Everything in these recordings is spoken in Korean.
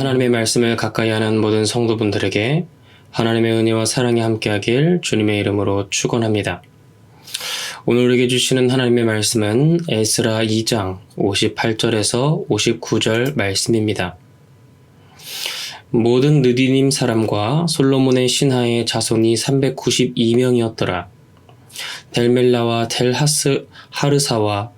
하나님의 말씀을 가까이 하는 모든 성도분들에게 하나님의 은혜와 사랑이 함께하길 주님의 이름으로 축원합니다. 오늘 우리에게 주시는 하나님의 말씀은 에스라 2장 58절에서 59절 말씀입니다. 모든 느디님 사람과 솔로몬의 신하의 자손이 392명이었더라. 델멜라와 하르사와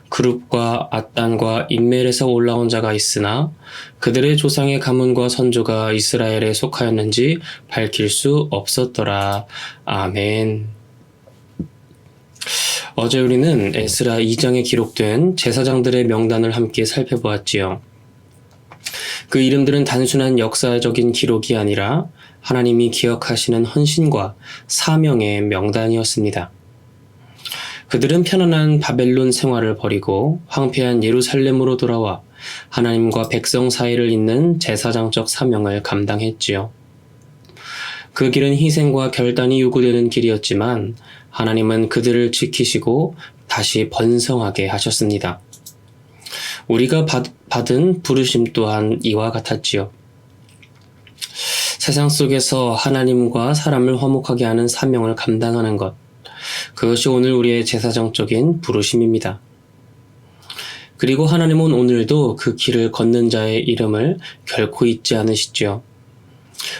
그룹과 앗단과 인멜에서 올라온 자가 있으나 그들의 조상의 가문과 선조가 이스라엘에 속하였는지 밝힐 수 없었더라. 아멘. 어제 우리는 에스라 2장에 기록된 제사장들의 명단을 함께 살펴보았지요. 그 이름들은 단순한 역사적인 기록이 아니라 하나님이 기억하시는 헌신과 사명의 명단이었습니다. 그들은 편안한 바벨론 생활을 버리고 황폐한 예루살렘으로 돌아와 하나님과 백성 사이를 잇는 제사장적 사명을 감당했지요. 그 길은 희생과 결단이 요구되는 길이었지만 하나님은 그들을 지키시고 다시 번성하게 하셨습니다. 우리가 받은 부르심 또한 이와 같았지요. 세상 속에서 하나님과 사람을 화목하게 하는 사명을 감당하는 것, 그것이 오늘 우리의 제사장적인 부르심입니다. 그리고 하나님은 오늘도 그 길을 걷는 자의 이름을 결코 잊지 않으시죠.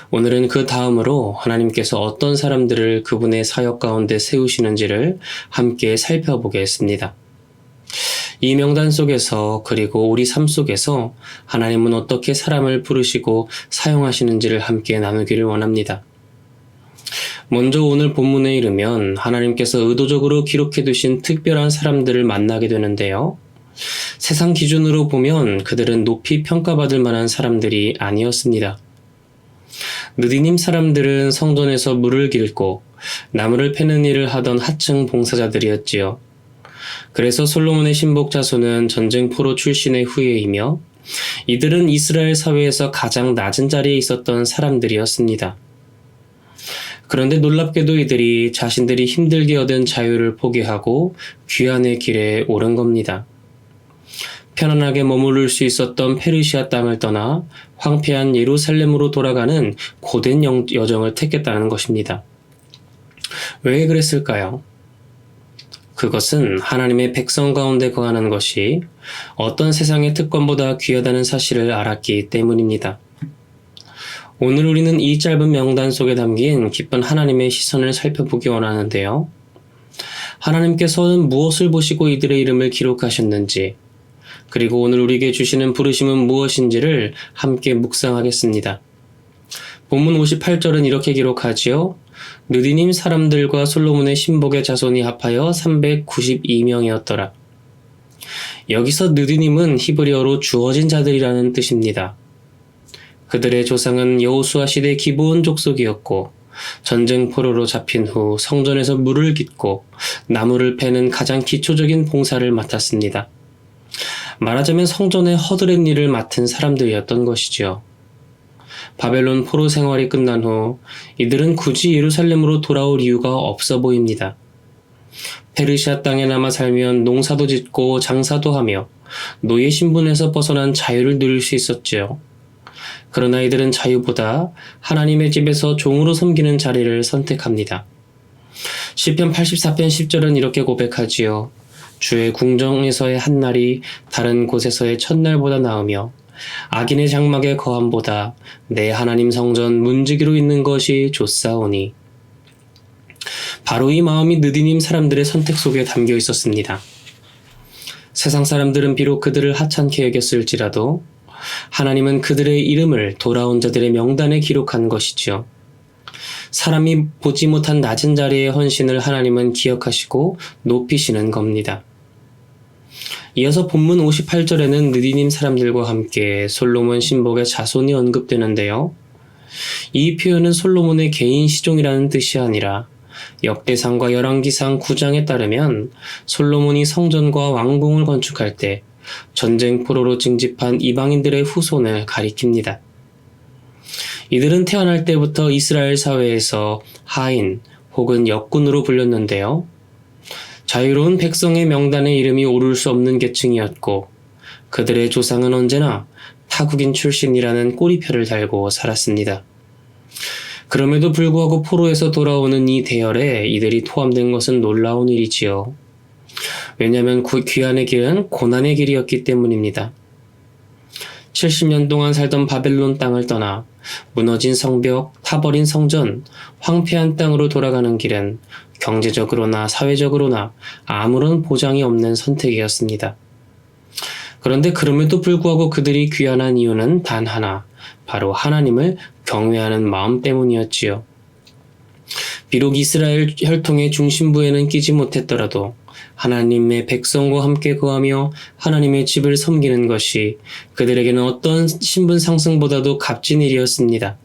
오늘은 그 다음으로 하나님께서 어떤 사람들을 그분의 사역 가운데 세우시는지를 함께 살펴보겠습니다. 이 명단 속에서 그리고 우리 삶 속에서 하나님은 어떻게 사람을 부르시고 사용하시는지를 함께 나누기를 원합니다. 먼저 오늘 본문에 이르면 하나님께서 의도적으로 기록해 두신 특별한 사람들을 만나게 되는데요. 세상 기준으로 보면 그들은 높이 평가받을 만한 사람들이 아니었습니다. 느디님 사람들은 성전에서 물을 길고 나무를 패는 일을 하던 하층 봉사자들이었지요. 그래서 솔로몬의 신복 자손은 전쟁 포로 출신의 후예이며 이들은 이스라엘 사회에서 가장 낮은 자리에 있었던 사람들이었습니다. 그런데 놀랍게도 이들이 자신들이 힘들게 얻은 자유를 포기하고 귀환의 길에 오른 겁니다. 편안하게 머무를 수 있었던 페르시아 땅을 떠나 황폐한 예루살렘으로 돌아가는 고된 여정을 택했다는 것입니다. 왜 그랬을까요? 그것은 하나님의 백성 가운데 거하는 것이 어떤 세상의 특권보다 귀하다는 사실을 알았기 때문입니다. 오늘 우리는 이 짧은 명단 속에 담긴 깊은 하나님의 시선을 살펴보기 원하는데요. 하나님께서는 무엇을 보시고 이들의 이름을 기록하셨는지, 그리고 오늘 우리에게 주시는 부르심은 무엇인지를 함께 묵상하겠습니다. 본문 58절은 이렇게 기록하지요. 느디님 사람들과 솔로몬의 신복의 자손이 합하여 392명이었더라. 여기서 느디님은 히브리어로 주어진 자들이라는 뜻입니다. 그들의 조상은 여호수아 시대 기브온 족속이었고 전쟁 포로로 잡힌 후 성전에서 물을 깃고 나무를 패는 가장 기초적인 봉사를 맡았습니다. 말하자면 성전의 허드렛 일을 맡은 사람들이었던 것이지요. 바벨론 포로 생활이 끝난 후 이들은 굳이 예루살렘으로 돌아올 이유가 없어 보입니다. 페르시아 땅에 남아 살면 농사도 짓고 장사도 하며 노예 신분에서 벗어난 자유를 누릴 수 있었지요. 그러나 이들은 자유보다 하나님의 집에서 종으로 섬기는 자리를 선택합니다. 시편 84편 10절은 이렇게 고백하지요. 주의 궁정에서의 한 날이 다른 곳에서의 첫날보다 나으며 악인의 장막의 거함보다 내 하나님 성전 문지기로 있는 것이 좋사오니. 바로 이 마음이 느디님 사람들의 선택 속에 담겨 있었습니다. 세상 사람들은 비록 그들을 하찮게 여겼을지라도 하나님은 그들의 이름을 돌아온 자들의 명단에 기록한 것이지요. 사람이 보지 못한 낮은 자리의 헌신을 하나님은 기억하시고 높이시는 겁니다. 이어서 본문 58절에는 느디님 사람들과 함께 솔로몬 신복의 자손이 언급되는데요. 이 표현은 솔로몬의 개인 시종이라는 뜻이 아니라 역대상과 열왕기상 9장에 따르면 솔로몬이 성전과 왕궁을 건축할 때 전쟁 포로로 징집한 이방인들의 후손을 가리킵니다. 이들은 태어날 때부터 이스라엘 사회에서 하인 혹은 역군으로 불렸는데요. 자유로운 백성의 명단에 이름이 오를 수 없는 계층이었고 그들의 조상은 언제나 타국인 출신이라는 꼬리표를 달고 살았습니다. 그럼에도 불구하고 포로에서 돌아오는 이 대열에 이들이 포함된 것은 놀라운 일이지요. 왜냐하면 귀환의 길은 고난의 길이었기 때문입니다. 70년 동안 살던 바벨론 땅을 떠나 무너진 성벽, 타버린 성전, 황폐한 땅으로 돌아가는 길은 경제적으로나 사회적으로나 아무런 보장이 없는 선택이었습니다. 그런데 그럼에도 불구하고 그들이 귀환한 이유는 단 하나, 바로 하나님을 경외하는 마음 때문이었지요. 비록 이스라엘 혈통의 중심부에는 끼지 못했더라도 하나님의 백성과 함께 거하며 하나님의 집을 섬기는 것이 그들에게는 어떤 신분 상승보다도 값진 일이었습니다.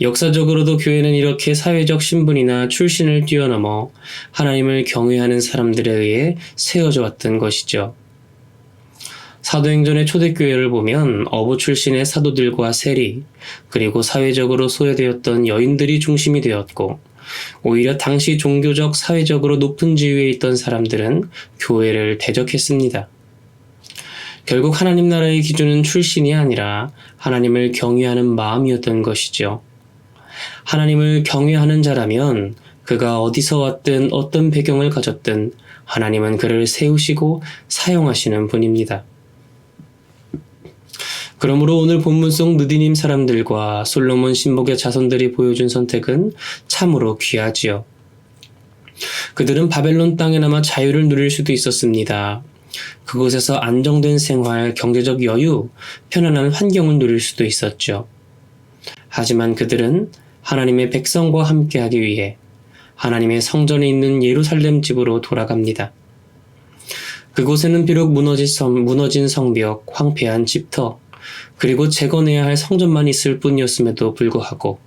역사적으로도 교회는 이렇게 사회적 신분이나 출신을 뛰어넘어 하나님을 경외하는 사람들에 의해 세워져 왔던 것이죠. 사도행전의 초대교회를 보면 어부 출신의 사도들과 세리, 그리고 사회적으로 소외되었던 여인들이 중심이 되었고, 오히려 당시 종교적, 사회적으로 높은 지위에 있던 사람들은 교회를 대적했습니다. 결국 하나님 나라의 기준은 출신이 아니라 하나님을 경외하는 마음이었던 것이죠. 하나님을 경외하는 자라면 그가 어디서 왔든 어떤 배경을 가졌든 하나님은 그를 세우시고 사용하시는 분입니다. 그러므로 오늘 본문 속 느디님 사람들과 솔로몬 신복의 자손들이 보여준 선택은 참으로 귀하지요. 그들은 바벨론 땅에나마 자유를 누릴 수도 있었습니다. 그곳에서 안정된 생활, 경제적 여유, 편안한 환경을 누릴 수도 있었죠. 하지만 그들은 하나님의 백성과 함께하기 위해 하나님의 성전에 있는 예루살렘 집으로 돌아갑니다. 그곳에는 비록 무너진 성벽, 황폐한 집터, 그리고 재건해야 할 성전만 있을 뿐이었음에도 불구하고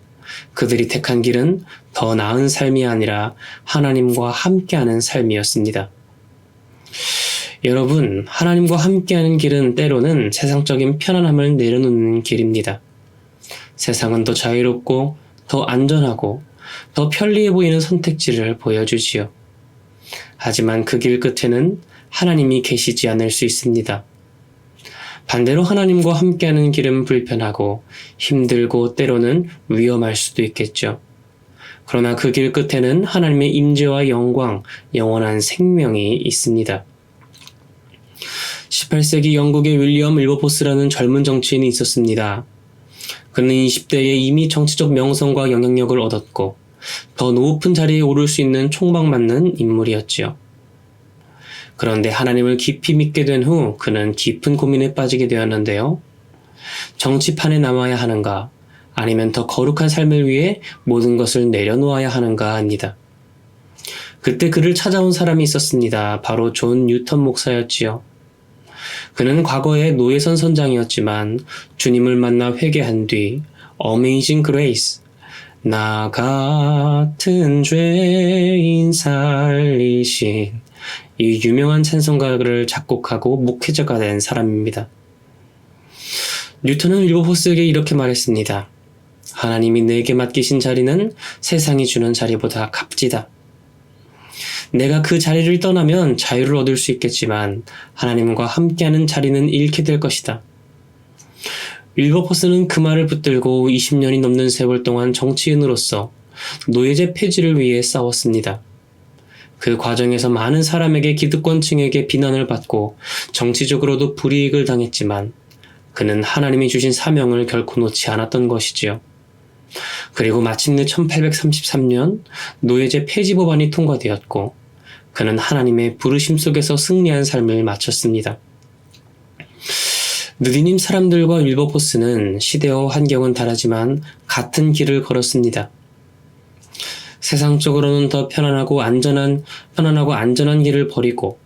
그들이 택한 길은 더 나은 삶이 아니라 하나님과 함께하는 삶이었습니다. 여러분, 하나님과 함께하는 길은 때로는 세상적인 편안함을 내려놓는 길입니다. 세상은 더 자유롭고 더 안전하고 더 편리해 보이는 선택지를 보여주지요. 하지만 그 길 끝에는 하나님이 계시지 않을 수 있습니다. 반대로 하나님과 함께하는 길은 불편하고 힘들고 때로는 위험할 수도 있겠죠. 그러나 그 길 끝에는 하나님의 임재와 영광, 영원한 생명이 있습니다. 18세기 영국의 윌리엄 윌버포스라는 젊은 정치인이 있었습니다. 그는 20대에 이미 정치적 명성과 영향력을 얻었고 더 높은 자리에 오를 수 있는 촉망받는 인물이었지요. 그런데 하나님을 깊이 믿게 된 후 그는 깊은 고민에 빠지게 되었는데요. 정치판에 남아야 하는가, 아니면 더 거룩한 삶을 위해 모든 것을 내려놓아야 하는가 합니다. 그때 그를 찾아온 사람이 있었습니다. 바로 존 뉴턴 목사였지요. 그는 과거에 노예선 선장이었지만 주님을 만나 회개한 뒤 Amazing Grace, 나 같은 죄인 살리신 이 유명한 찬송가를 작곡하고 목회자가 된 사람입니다. 뉴턴은 윌버포스에게 이렇게 말했습니다. 하나님이 내게 맡기신 자리는 세상이 주는 자리보다 값지다. 내가 그 자리를 떠나면 자유를 얻을 수 있겠지만 하나님과 함께하는 자리는 잃게 될 것이다. 윌버포스는 그 말을 붙들고 20년이 넘는 세월 동안 정치인으로서 노예제 폐지를 위해 싸웠습니다. 그 과정에서 많은 사람에게 기득권층에게 비난을 받고 정치적으로도 불이익을 당했지만 그는 하나님이 주신 사명을 결코 놓지 않았던 것이지요. 그리고 마침내 1833년 노예제 폐지 법안이 통과되었고 그는 하나님의 부르심 속에서 승리한 삶을 마쳤습니다. 느디님 사람들과 윌버포스는 시대와 환경은 다르지만 같은 길을 걸었습니다. 세상적으로는 더 편안하고 안전한 길을 버리고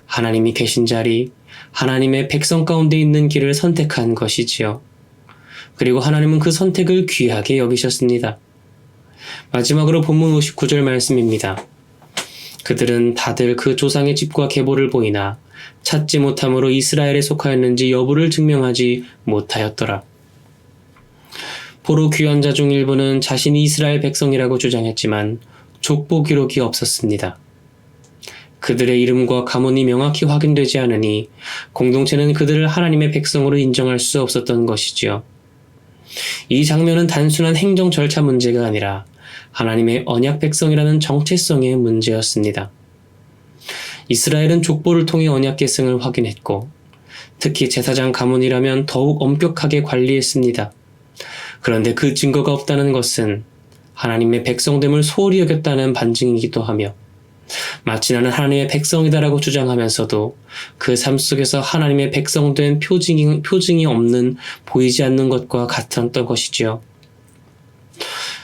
하나님이 계신 자리, 하나님의 백성 가운데 있는 길을 선택한 것이지요. 그리고 하나님은 그 선택을 귀하게 여기셨습니다. 마지막으로 본문 59절 말씀입니다. 그들은 다들 그 조상의 집과 계보를 보이나 찾지 못함으로 이스라엘에 속하였는지 여부를 증명하지 못하였더라. 포로 귀환자 중 일부는 자신이 이스라엘 백성이라고 주장했지만 족보 기록이 없었습니다. 그들의 이름과 가문이 명확히 확인되지 않으니 공동체는 그들을 하나님의 백성으로 인정할 수 없었던 것이지요. 이 장면은 단순한 행정 절차 문제가 아니라 하나님의 언약 백성이라는 정체성의 문제였습니다. 이스라엘은 족보를 통해 언약 계승을 확인했고 특히 제사장 가문이라면 더욱 엄격하게 관리했습니다. 그런데 그 증거가 없다는 것은 하나님의 백성됨을 소홀히 여겼다는 반증이기도 하며 마치 나는 하나님의 백성이다라고 주장하면서도 그 삶 속에서 하나님의 백성된 표징이 없는 보이지 않는 것과 같았던 것이지요.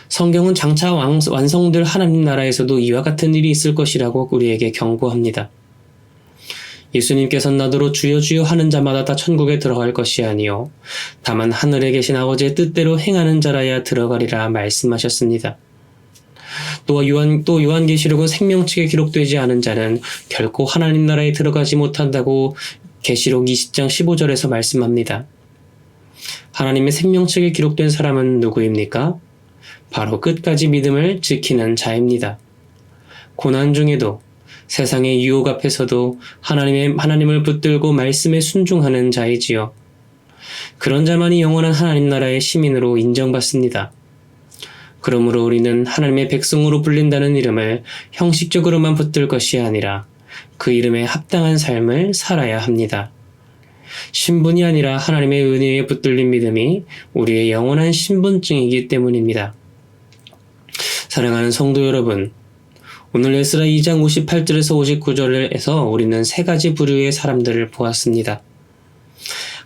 성경은 장차 완성될 하나님 나라에서도 이와 같은 일이 있을 것이라고 우리에게 경고합니다. 예수님께서는 나더러 주여 주여 하는 자마다 다 천국에 들어갈 것이 아니요 다만 하늘에 계신 아버지의 뜻대로 행하는 자라야 들어가리라 말씀하셨습니다. 또 요한계시록은 생명책에 기록되지 않은 자는 결코 하나님 나라에 들어가지 못한다고 계시록 20장 15절에서 말씀합니다. 하나님의 생명책에 기록된 사람은 누구입니까? 바로 끝까지 믿음을 지키는 자입니다. 고난 중에도 세상의 유혹 앞에서도 하나님을 붙들고 말씀에 순종하는 자이지요. 그런 자만이 영원한 하나님 나라의 시민으로 인정받습니다. 그러므로 우리는 하나님의 백성으로 불린다는 이름을 형식적으로만 붙들 것이 아니라 그 이름에 합당한 삶을 살아야 합니다. 신분이 아니라 하나님의 은혜에 붙들린 믿음이 우리의 영원한 신분증이기 때문입니다. 사랑하는 성도 여러분, 오늘 에스라 2장 58절에서 59절에서 우리는 세 가지 부류의 사람들을 보았습니다.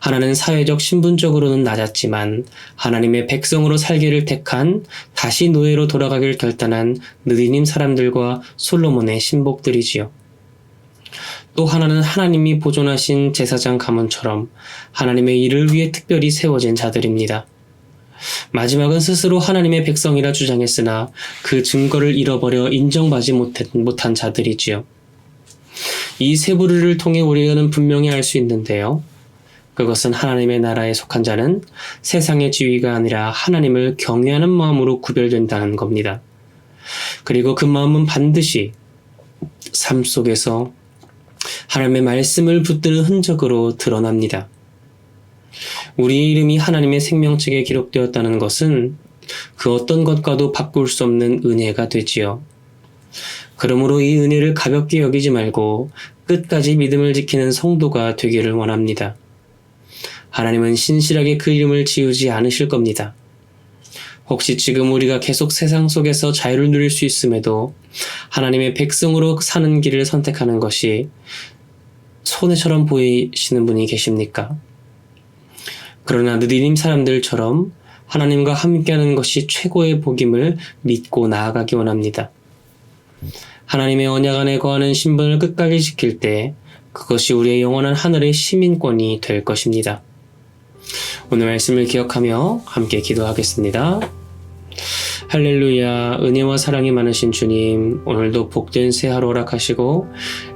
하나는 사회적 신분적으로는 낮았지만 하나님의 백성으로 살기를 택한 다시 노예로 돌아가길 결단한 느디님 사람들과 솔로몬의 신복들이지요. 또 하나는 하나님이 보존하신 제사장 가문처럼 하나님의 일을 위해 특별히 세워진 자들입니다. 마지막은 스스로 하나님의 백성이라 주장했으나 그 증거를 잃어버려 인정받지 못한 자들이지요. 이 세 부류를 통해 우리는 분명히 알 수 있는데요. 그것은 하나님의 나라에 속한 자는 세상의 지위가 아니라 하나님을 경외하는 마음으로 구별된다는 겁니다. 그리고 그 마음은 반드시 삶 속에서 하나님의 말씀을 붙드는 흔적으로 드러납니다. 우리의 이름이 하나님의 생명책에 기록되었다는 것은 그 어떤 것과도 바꿀 수 없는 은혜가 되지요. 그러므로 이 은혜를 가볍게 여기지 말고 끝까지 믿음을 지키는 성도가 되기를 원합니다. 하나님은 신실하게 그 이름을 지우지 않으실 겁니다. 혹시 지금 우리가 계속 세상 속에서 자유를 누릴 수 있음에도 하나님의 백성으로 사는 길을 선택하는 것이 손해처럼 보이시는 분이 계십니까? 그러나 느디님 사람들처럼 하나님과 함께하는 것이 최고의 복임을 믿고 나아가기 원합니다. 하나님의 언약 안에 거하는 신분을 끝까지 지킬 때 그것이 우리의 영원한 하늘의 시민권이 될 것입니다. 오늘 말씀을 기억하며 함께 기도하겠습니다. 할렐루야. 은혜와 사랑이 많으신 주님, 오늘도 복된 새 하루 허락하시고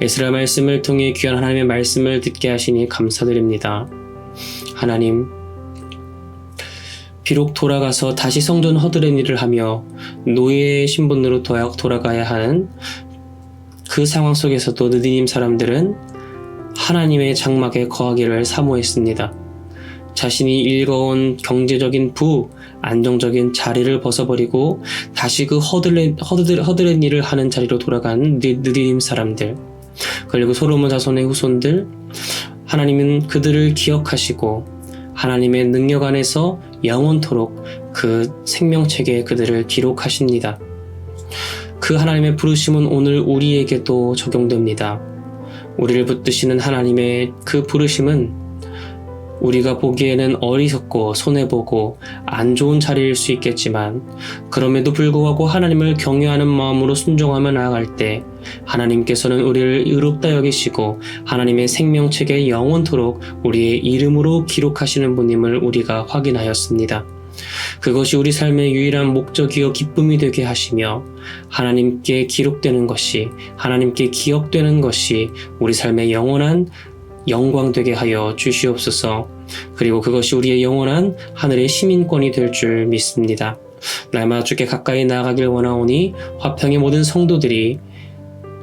에스라 말씀을 통해 귀한 하나님의 말씀을 듣게 하시니 감사드립니다. 하나님, 비록 돌아가서 다시 성전 허드렛 일을 하며 노예의 신분으로 돌아가야 하는 그 상황 속에서도 느디님 사람들은 하나님의 장막에 거하기를 사모했습니다. 자신이 일궈온 경제적인 안정적인 자리를 벗어버리고 다시 그 허드렛 일을 하는 자리로 돌아간 느디님 사람들, 그리고 솔로몬 자손의 후손들, 하나님은 그들을 기억하시고 하나님의 능력 안에서 영원토록 그 생명책에 그들을 기록하십니다. 그 하나님의 부르심은 오늘 우리에게도 적용됩니다. 우리를 붙드시는 하나님의 그 부르심은 우리가 보기에는 어리석고 손해보고 안 좋은 자리일 수 있겠지만 그럼에도 불구하고 하나님을 경외하는 마음으로 순종하며 나아갈 때 하나님께서는 우리를 의롭다 여기시고 하나님의 생명책에 영원토록 우리의 이름으로 기록하시는 분임을 우리가 확인하였습니다. 그것이 우리 삶의 유일한 목적이요 기쁨이 되게 하시며 하나님께 기록되는 것이, 하나님께 기억되는 것이 우리 삶의 영원한 영광 되게 하여 주시옵소서. 그리고 그것이 우리의 영원한 하늘의 시민권이 될 줄 믿습니다. 날마다 주께 가까이 나아가길 원하오니 화평의 모든 성도들이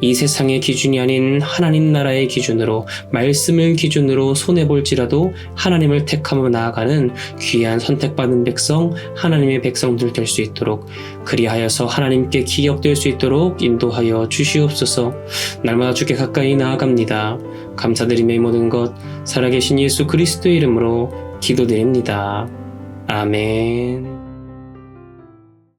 이 세상의 기준이 아닌 하나님 나라의 기준으로 말씀을 기준으로 손해볼지라도 하나님을 택하며 나아가는 귀한 선택받은 백성, 하나님의 백성들 될 수 있도록 그리하여서 하나님께 기억될 수 있도록 인도하여 주시옵소서. 날마다 주께 가까이 나아갑니다. 감사드리며 이 모든 것 살아계신 예수 그리스도의 이름으로 기도드립니다. 아멘.